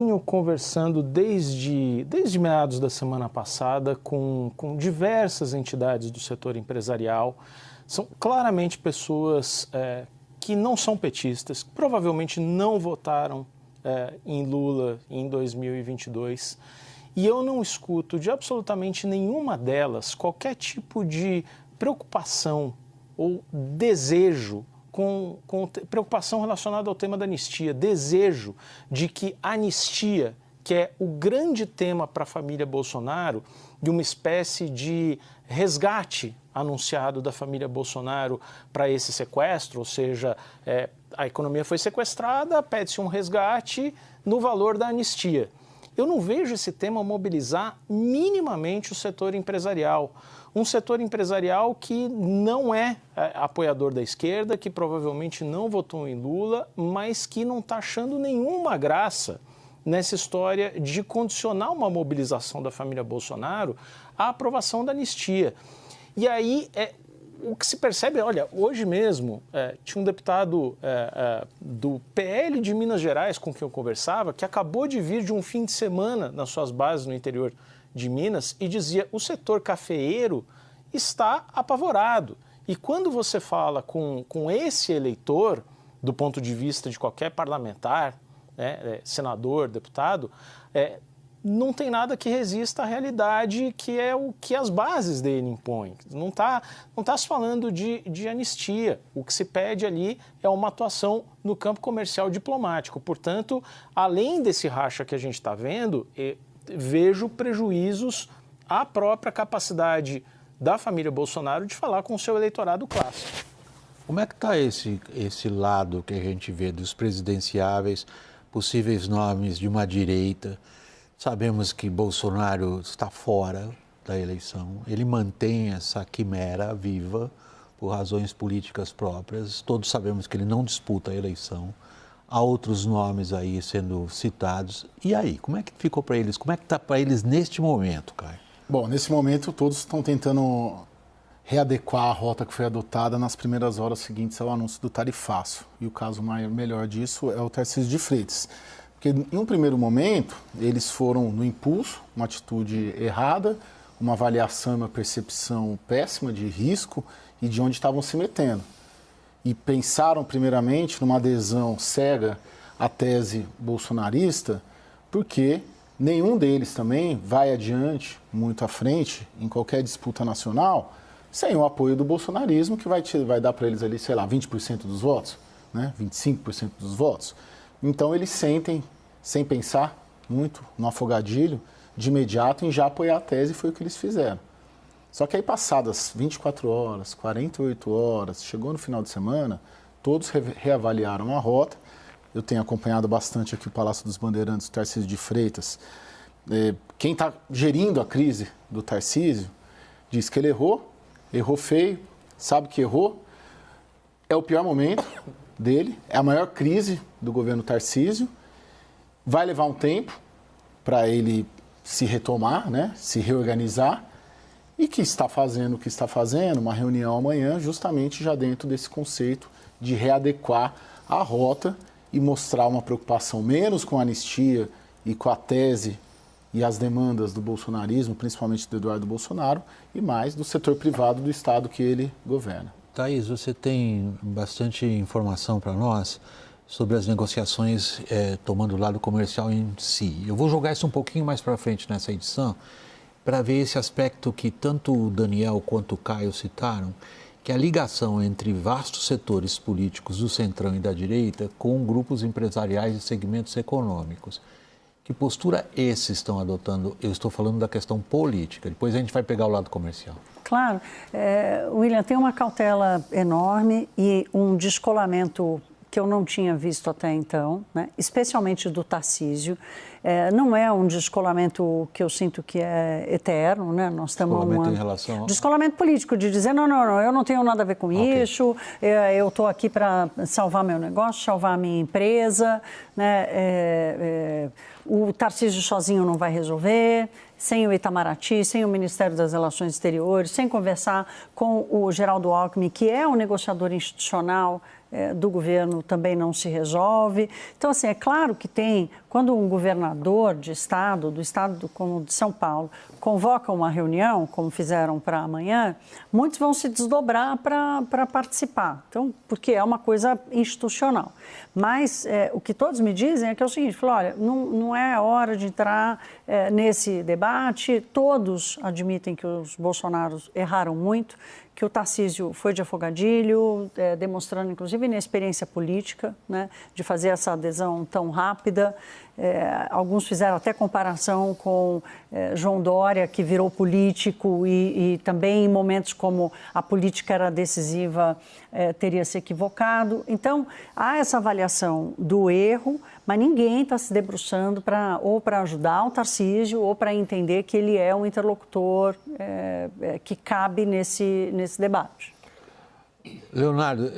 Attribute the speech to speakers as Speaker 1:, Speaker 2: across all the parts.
Speaker 1: Venho conversando desde meados da semana passada com diversas entidades do setor empresarial. São claramente pessoas que não são petistas, que provavelmente não votaram em Lula em 2022. E eu não escuto de absolutamente nenhuma delas qualquer tipo de preocupação ou desejo com preocupação relacionada ao tema da anistia, desejo de que a anistia, que é o grande tema para a família Bolsonaro, de uma espécie de resgate anunciado da família Bolsonaro para esse sequestro, ou seja, a economia foi sequestrada, pede-se um resgate no valor da anistia. Eu não vejo esse tema mobilizar minimamente o setor empresarial. Um setor empresarial que não é apoiador da esquerda, que provavelmente não votou em Lula, mas que não está achando nenhuma graça nessa história de condicionar uma mobilização da família Bolsonaro à aprovação da anistia. E aí, o que se percebe, olha, hoje mesmo tinha um deputado do PL de Minas Gerais com quem eu conversava, que acabou de vir de um fim de semana nas suas bases no interior de Minas e dizia: o setor cafeeiro está apavorado. E quando você fala com esse eleitor, do ponto de vista de qualquer parlamentar, senador, deputado, não tem nada que resista à realidade que é o que as bases dele impõem. Não tá se falando de anistia. O que se pede ali é uma atuação no campo comercial diplomático. Portanto, além desse racha que a gente está vendo, vejo prejuízos à própria capacidade da família Bolsonaro de falar com o seu eleitorado clássico.
Speaker 2: Como é que está esse lado que a gente vê dos presidenciáveis, possíveis nomes de uma direita? Sabemos que Bolsonaro está fora da eleição, ele mantém essa quimera viva por razões políticas próprias, todos sabemos que ele não disputa a eleição, há outros nomes aí sendo citados. E aí, como é que ficou para eles? Como é que está para eles neste momento, Caio?
Speaker 3: Bom, nesse momento todos estão tentando readequar a rota que foi adotada nas primeiras horas seguintes ao anúncio do tarifaço. E o caso melhor disso é o Tarcísio de Freitas. Porque em um primeiro momento eles foram no impulso, uma atitude errada, uma avaliação, uma percepção péssima de risco e de onde estavam se metendo. E pensaram primeiramente numa adesão cega à tese bolsonarista, porque nenhum deles também vai adiante, muito à frente, em qualquer disputa nacional, sem o apoio do bolsonarismo, que vai dar para eles ali, sei lá, 20% dos votos, né? 25% dos votos. Então eles sentem, sem pensar muito, no afogadilho, de imediato em já apoiar a tese, e foi o que eles fizeram. Só que aí passadas 24 horas, 48 horas, chegou no final de semana, todos reavaliaram a rota. Eu tenho acompanhado bastante aqui o Palácio dos Bandeirantes, o Tarcísio de Freitas. Quem está gerindo a crise do Tarcísio diz que ele errou feio, sabe que errou. É o pior momento dele, é a maior crise do governo Tarcísio. Vai levar um tempo para ele se retomar, né, se reorganizar. E que está fazendo o que está fazendo, uma reunião amanhã, justamente já dentro desse conceito de readequar a rota e mostrar uma preocupação menos com a anistia e com a tese e as demandas do bolsonarismo, principalmente do Eduardo Bolsonaro, e mais do setor privado do Estado que ele governa.
Speaker 2: Thaís, você tem bastante informação para nós sobre as negociações tomando o lado comercial em si. Eu vou jogar isso um pouquinho mais para frente nessa edição, para ver esse aspecto que tanto o Daniel quanto o Caio citaram, que é a ligação entre vastos setores políticos do centrão e da direita com grupos empresariais e segmentos econômicos. Que postura esses estão adotando? Eu estou falando da questão política, depois a gente vai pegar o lado comercial.
Speaker 4: Claro. William, tem uma cautela enorme e um descolamento que eu não tinha visto até então, né? Especialmente do Tarcísio. Não é um descolamento que eu sinto que é eterno, né? Nós estamos
Speaker 2: em relação ao...
Speaker 4: Descolamento político, de dizer, não, eu não tenho nada a ver com isso, eu estou aqui para salvar meu negócio, salvar minha empresa, né? O Tarcísio sozinho não vai resolver, sem o Itamaraty, sem o Ministério das Relações Exteriores, sem conversar com o Geraldo Alckmin, que é um negociador institucional do governo também não se resolve. Então, assim, é claro que quando um governador de estado, do estado como de São Paulo, convoca uma reunião, como fizeram para amanhã, muitos vão se desdobrar para participar. Então, porque é uma coisa institucional. Mas o que todos me dizem é que é o seguinte, olha, não é hora de entrar nesse debate, todos admitem que os Bolsonaros erraram muito, que o Tarcísio foi de afogadilho, demonstrando inclusive inexperiência política, né, de fazer essa adesão tão rápida. Alguns fizeram até comparação com João Dória, que virou político e também em momentos como a política era decisiva, teria se equivocado. Então, há essa avaliação do erro, mas ninguém está se debruçando para ajudar o Tarcísio ou para entender que ele é um interlocutor que cabe nesse debate.
Speaker 2: Leonardo,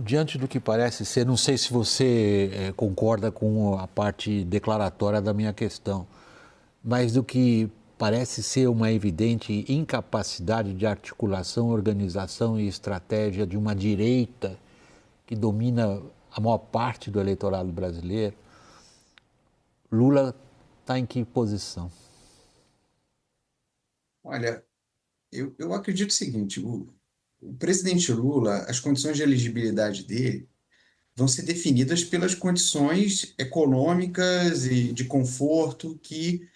Speaker 2: diante do que parece ser, não sei se você concorda com a parte declaratória da minha questão, mas do que parece ser uma evidente incapacidade de articulação, organização e estratégia de uma direita que domina a maior parte do eleitorado brasileiro, Lula está em que posição?
Speaker 5: Olha, eu acredito o seguinte, o presidente Lula, as condições de elegibilidade dele vão ser definidas pelas condições econômicas e de conforto que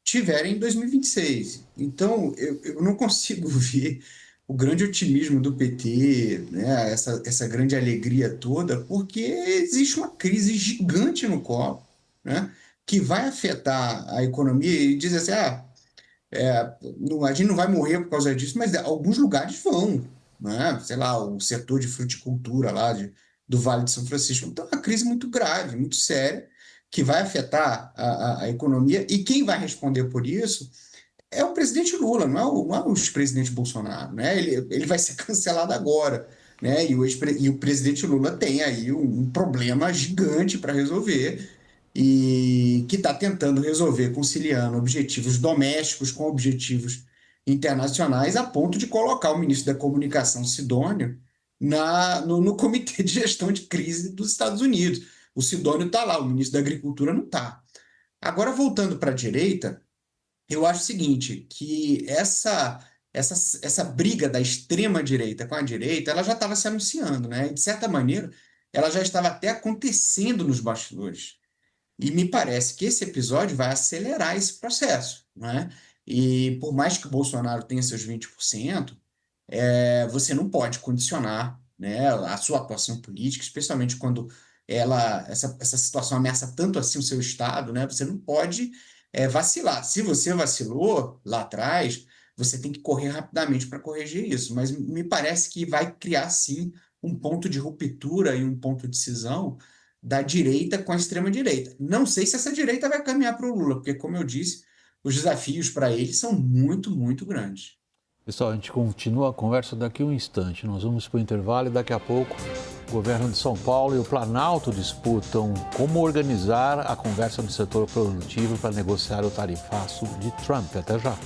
Speaker 5: tiverem em 2026. Então, eu não consigo ver o grande otimismo do PT, né, essa grande alegria toda, porque existe uma crise gigante no colo, né, que vai afetar a economia e diz assim, a gente não vai morrer por causa disso, mas alguns lugares vão, né? Sei lá, o setor de fruticultura lá do Vale de São Francisco. Então, é uma crise muito grave, muito séria, que vai afetar a economia, e quem vai responder por isso é o presidente Lula, não é o ex-presidente Bolsonaro, né? Ele vai ser cancelado agora, né? E o presidente Lula tem aí um problema gigante para resolver, e que está tentando resolver conciliando objetivos domésticos com objetivos internacionais, a ponto de colocar o ministro da Comunicação, Sidônio, no Comitê de Gestão de Crise dos Estados Unidos. O Sidônio está lá, o ministro da Agricultura não está. Agora, voltando para a direita, eu acho o seguinte, que essa briga da extrema-direita com a direita, ela já estava se anunciando, né? E, de certa maneira, ela já estava até acontecendo nos bastidores. E me parece que esse episódio vai acelerar esse processo, né? E por mais que o Bolsonaro tenha seus 20%, você não pode condicionar, né, a sua atuação política, especialmente quando essa situação ameaça tanto assim o seu Estado, né? Você não pode vacilar. Se você vacilou lá atrás, você tem que correr rapidamente para corrigir isso. Mas me parece que vai criar, sim, um ponto de ruptura e um ponto de cisão da direita com a extrema-direita. Não sei se essa direita vai caminhar para o Lula, porque, como eu disse, os desafios para ele são muito, muito grandes.
Speaker 2: Pessoal, a gente continua a conversa daqui a um instante. Nós vamos para o intervalo e daqui a pouco o governo de São Paulo e o Planalto disputam como organizar a conversa do setor produtivo para negociar o tarifaço de Trump. Até já.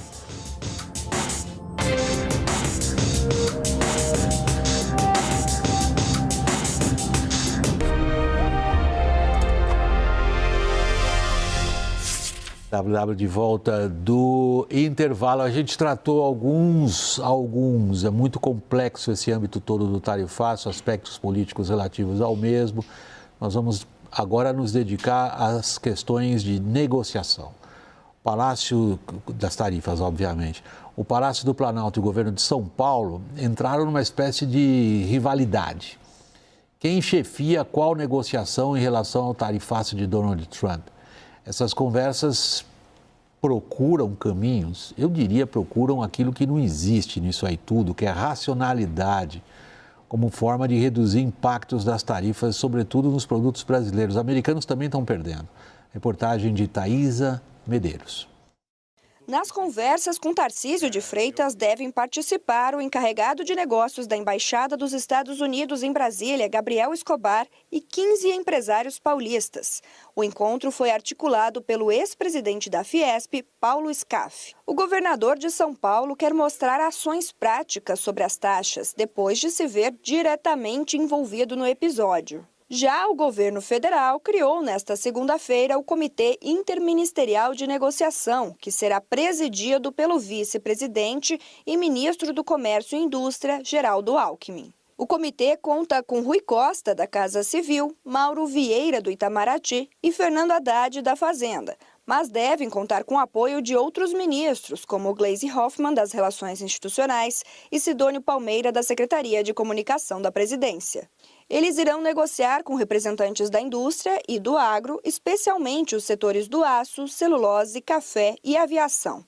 Speaker 2: De volta do intervalo. A gente tratou alguns, é muito complexo esse âmbito todo do tarifaço, aspectos políticos relativos ao mesmo. Nós vamos agora nos dedicar às questões de negociação. O Palácio das Tarifas, obviamente. O Palácio do Planalto e o governo de São Paulo entraram numa espécie de rivalidade. Quem chefia qual negociação em relação ao tarifaço de Donald Trump? Essas conversas procuram caminhos, eu diria procuram aquilo que não existe nisso aí tudo, que é a racionalidade, como forma de reduzir impactos das tarifas, sobretudo nos produtos brasileiros. Os americanos também estão perdendo. Reportagem de Thaisa Medeiros.
Speaker 6: Nas conversas com Tarcísio de Freitas devem participar o encarregado de negócios da Embaixada dos Estados Unidos em Brasília, Gabriel Escobar, e 15 empresários paulistas. O encontro foi articulado pelo ex-presidente da Fiesp, Paulo Scaff. O governador de São Paulo quer mostrar ações práticas sobre as taxas, depois de se ver diretamente envolvido no episódio. Já o governo federal criou nesta segunda-feira o Comitê Interministerial de Negociação, que será presidido pelo vice-presidente e ministro do Comércio e Indústria, Geraldo Alckmin. O comitê conta com Rui Costa, da Casa Civil, Mauro Vieira, do Itamaraty e Fernando Haddad, da Fazenda, mas devem contar com o apoio de outros ministros, como Gleisi Hoffmann, das Relações Institucionais, e Sidônio Palmeira, da Secretaria de Comunicação da Presidência. Eles irão negociar com representantes da indústria e do agro, especialmente os setores do aço, celulose, café e aviação.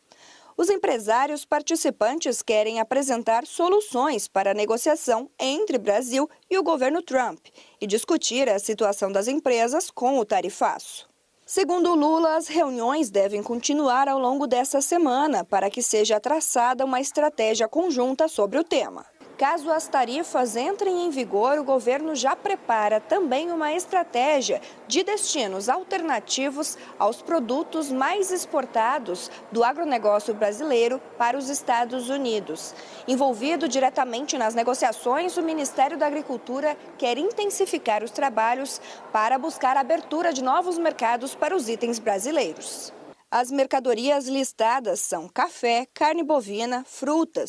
Speaker 6: Os empresários participantes querem apresentar soluções para a negociação entre Brasil e o governo Trump e discutir a situação das empresas com o tarifaço. Segundo Lula, as reuniões devem continuar ao longo dessa semana para que seja traçada uma estratégia conjunta sobre o tema. Caso as tarifas entrem em vigor, o governo já prepara também uma estratégia de destinos alternativos aos produtos mais exportados do agronegócio brasileiro para os Estados Unidos. Envolvido diretamente nas negociações, o Ministério da Agricultura quer intensificar os trabalhos para buscar a abertura de novos mercados para os itens brasileiros. As mercadorias listadas são café, carne bovina, frutas,